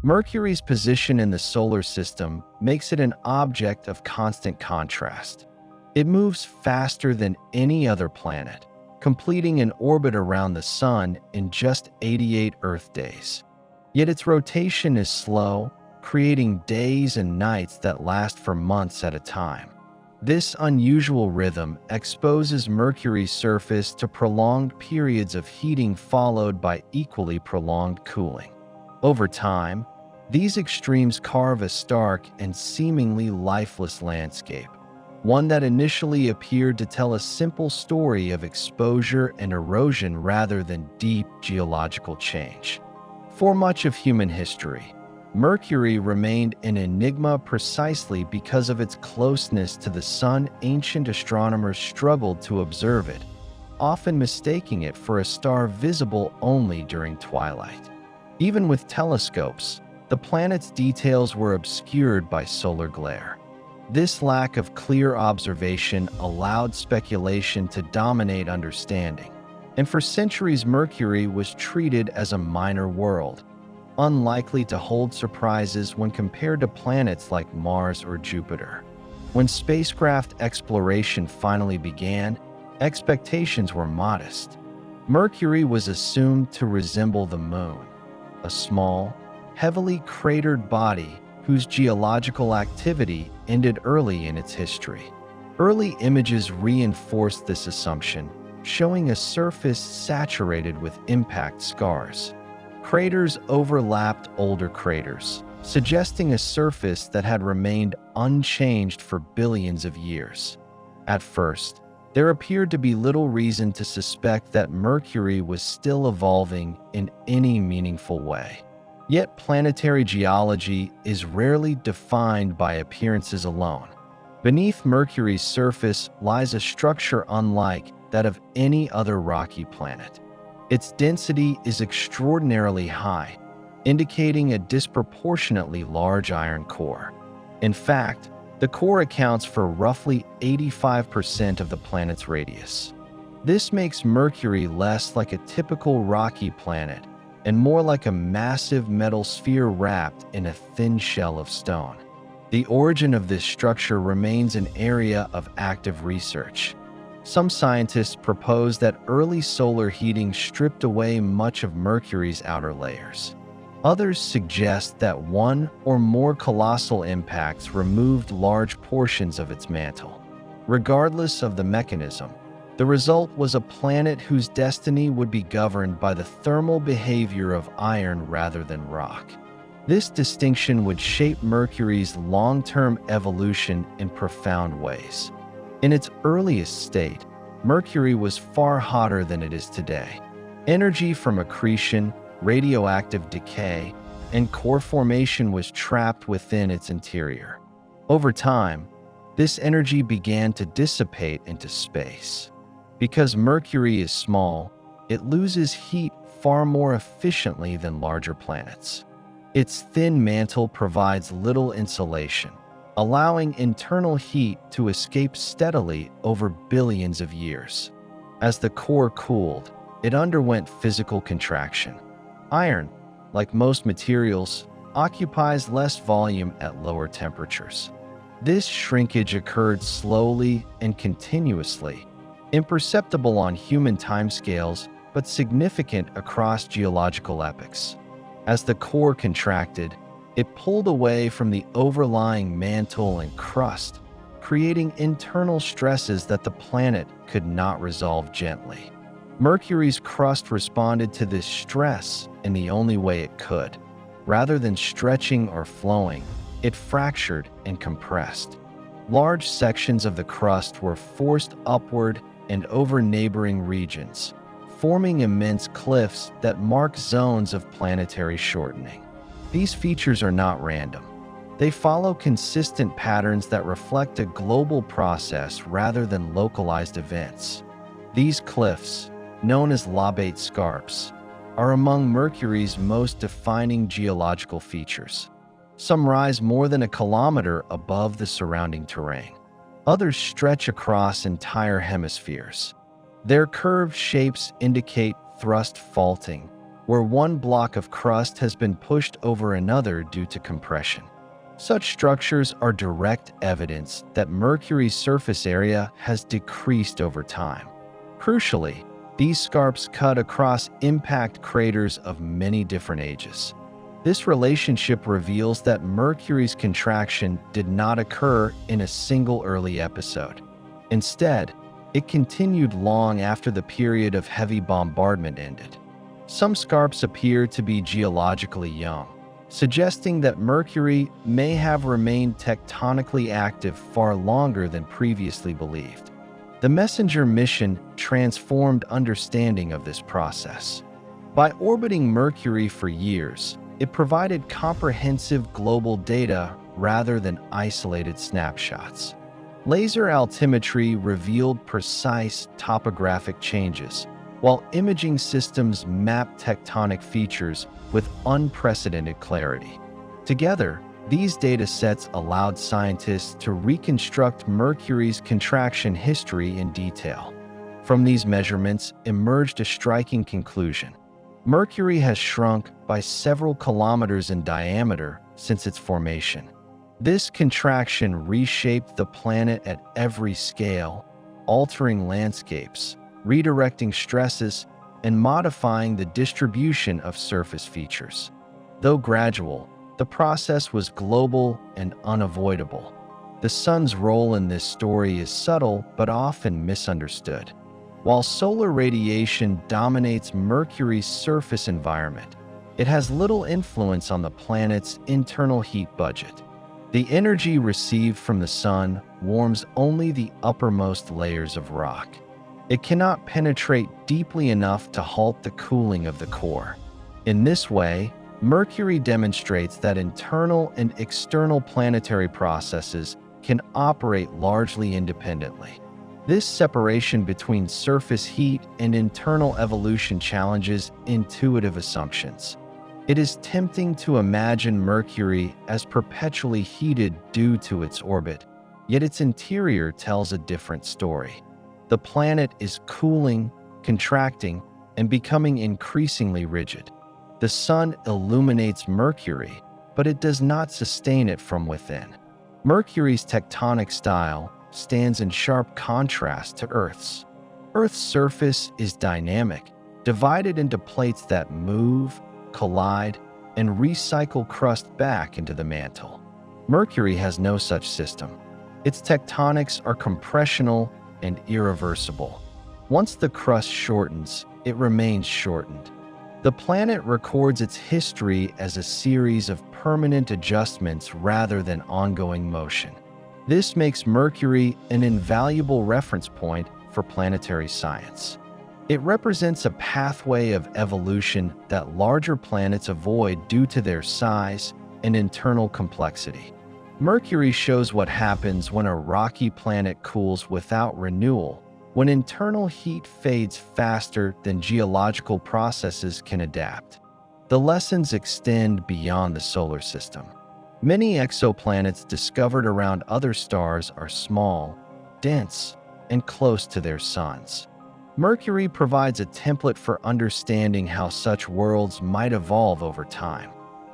Mercury's position in the solar system makes it an object of constant contrast. It moves faster than any other planet, completing an orbit around the Sun in just 88 Earth days. Yet its rotation is slow, creating days and nights that last for months at a time. This unusual rhythm exposes Mercury's surface to prolonged periods of heating followed by equally prolonged cooling. Over time, these extremes carve a stark and seemingly lifeless landscape, one that initially appeared to tell a simple story of exposure and erosion rather than deep geological change. For much of human history, Mercury remained an enigma precisely because of its closeness to the Sun. Ancient astronomers struggled to observe it, often mistaking it for a star visible only during twilight. Even with telescopes, the planet's details were obscured by solar glare. This lack of clear observation allowed speculation to dominate understanding, and for centuries Mercury was treated as a minor world, unlikely to hold surprises when compared to planets like Mars or Jupiter. When spacecraft exploration finally began, expectations were modest. Mercury was assumed to resemble the Moon, a small, heavily cratered body whose geological activity ended early in its history. Early images reinforced this assumption, showing a surface saturated with impact scars. Craters overlapped older craters, suggesting a surface that had remained unchanged for billions of years. At first, there appeared to be little reason to suspect that Mercury was still evolving in any meaningful way. Yet planetary geology is rarely defined by appearances alone. Beneath Mercury's surface lies a structure unlike that of any other rocky planet. Its density is extraordinarily high, indicating a disproportionately large iron core. In fact, the core accounts for roughly 85% of the planet's radius. This makes Mercury less like a typical rocky planet and more like a massive metal sphere wrapped in a thin shell of stone. The origin of this structure remains an area of active research. Some scientists propose that early solar heating stripped away much of Mercury's outer layers. Others suggest that one or more colossal impacts removed large portions of its mantle. Regardless of the mechanism, the result was a planet whose destiny would be governed by the thermal behavior of iron rather than rock. This distinction would shape Mercury's long-term evolution in profound ways. In its earliest state, Mercury was far hotter than it is today. Energy from accretion, radioactive decay, and core formation was trapped within its interior. Over time, this energy began to dissipate into space. Because Mercury is small, it loses heat far more efficiently than larger planets. Its thin mantle provides little insulation, allowing internal heat to escape steadily over billions of years. As the core cooled, it underwent physical contraction. Iron, like most materials, occupies less volume at lower temperatures. This shrinkage occurred slowly and continuously, imperceptible on human timescales but significant across geological epochs. As the core contracted, it pulled away from the overlying mantle and crust, creating internal stresses that the planet could not resolve gently. Mercury's crust responded to this stress in the only way it could. Rather than stretching or flowing, it fractured and compressed. Large sections of the crust were forced upward and over neighboring regions, forming immense cliffs that mark zones of planetary shortening. These features are not random. They follow consistent patterns that reflect a global process rather than localized events. These cliffs, known as lobate scarps, are among Mercury's most defining geological features. Some rise more than a kilometer above the surrounding terrain. Others stretch across entire hemispheres. Their curved shapes indicate thrust faulting, where one block of crust has been pushed over another due to compression. Such structures are direct evidence that Mercury's surface area has decreased over time. Crucially, these scarps cut across impact craters of many different ages. This relationship reveals that Mercury's contraction did not occur in a single early episode. Instead, it continued long after the period of heavy bombardment ended. Some scarps appear to be geologically young, suggesting that Mercury may have remained tectonically active far longer than previously believed. The Messenger mission transformed understanding of this process. By orbiting Mercury for years, it provided comprehensive global data rather than isolated snapshots. Laser altimetry revealed precise topographic changes, while imaging systems mapped tectonic features with unprecedented clarity. Together, these data sets allowed scientists to reconstruct Mercury's contraction history in detail. From these measurements emerged a striking conclusion. Mercury has shrunk by several kilometers in diameter since its formation. This contraction reshaped the planet at every scale, altering landscapes, redirecting stresses, and modifying the distribution of surface features. Though gradual, the process was global and unavoidable. The sun's role in this story is subtle but often misunderstood. While solar radiation dominates Mercury's surface environment, it has little influence on the planet's internal heat budget. The energy received from the sun warms only the uppermost layers of rock. It cannot penetrate deeply enough to halt the cooling of the core. In this way, Mercury demonstrates that internal and external planetary processes can operate largely independently. This separation between surface heat and internal evolution challenges intuitive assumptions. It is tempting to imagine Mercury as perpetually heated due to its orbit, yet its interior tells a different story. The planet is cooling, contracting, and becoming increasingly rigid. The sun illuminates Mercury, but it does not sustain it from within. Mercury's tectonic style stands in sharp contrast to Earth's. Earth's surface is dynamic, divided into plates that move, collide, and recycle crust back into the mantle. Mercury has no such system. Its tectonics are compressional and irreversible. Once the crust shortens, it remains shortened. The planet records its history as a series of permanent adjustments rather than ongoing motion. This makes Mercury an invaluable reference point for planetary science. It represents a pathway of evolution that larger planets avoid due to their size and internal complexity. Mercury shows what happens when a rocky planet cools without renewal, when internal heat fades faster than geological processes can adapt. The lessons extend beyond the solar system. Many exoplanets discovered around other stars are small, dense, and close to their suns. Mercury provides a template for understanding how such worlds might evolve over time.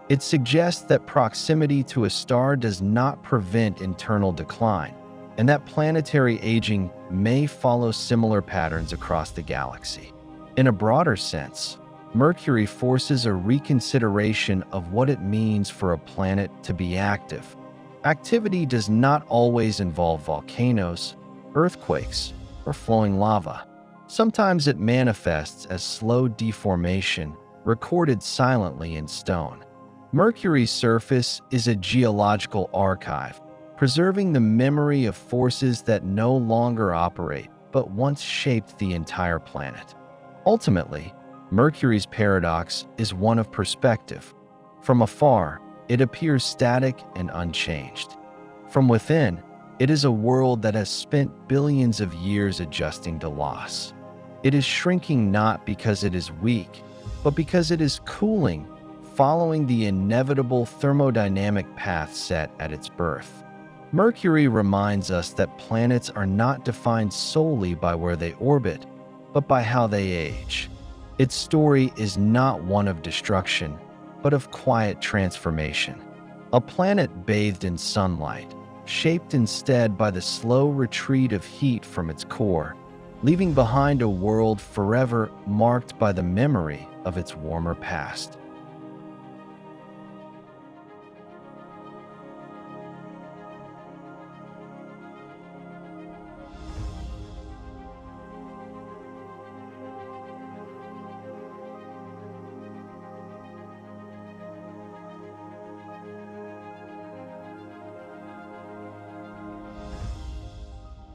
It suggests that proximity to a star does not prevent internal decline, and that planetary aging may follow similar patterns across the galaxy. In a broader sense, Mercury forces a reconsideration of what it means for a planet to be active. Activity does not always involve volcanoes, earthquakes, or flowing lava. Sometimes it manifests as slow deformation, recorded silently in stone. Mercury's surface is a geological archive, preserving the memory of forces that no longer operate but once shaped the entire planet. Ultimately, Mercury's paradox is one of perspective. From afar, it appears static and unchanged. From within, it is a world that has spent billions of years adjusting to loss. It is shrinking not because it is weak, but because it is cooling, following the inevitable thermodynamic path set at its birth. Mercury reminds us that planets are not defined solely by where they orbit, but by how they age. Its story is not one of destruction, but of quiet transformation. A planet bathed in sunlight, shaped instead by the slow retreat of heat from its core, leaving behind a world forever marked by the memory of its warmer past.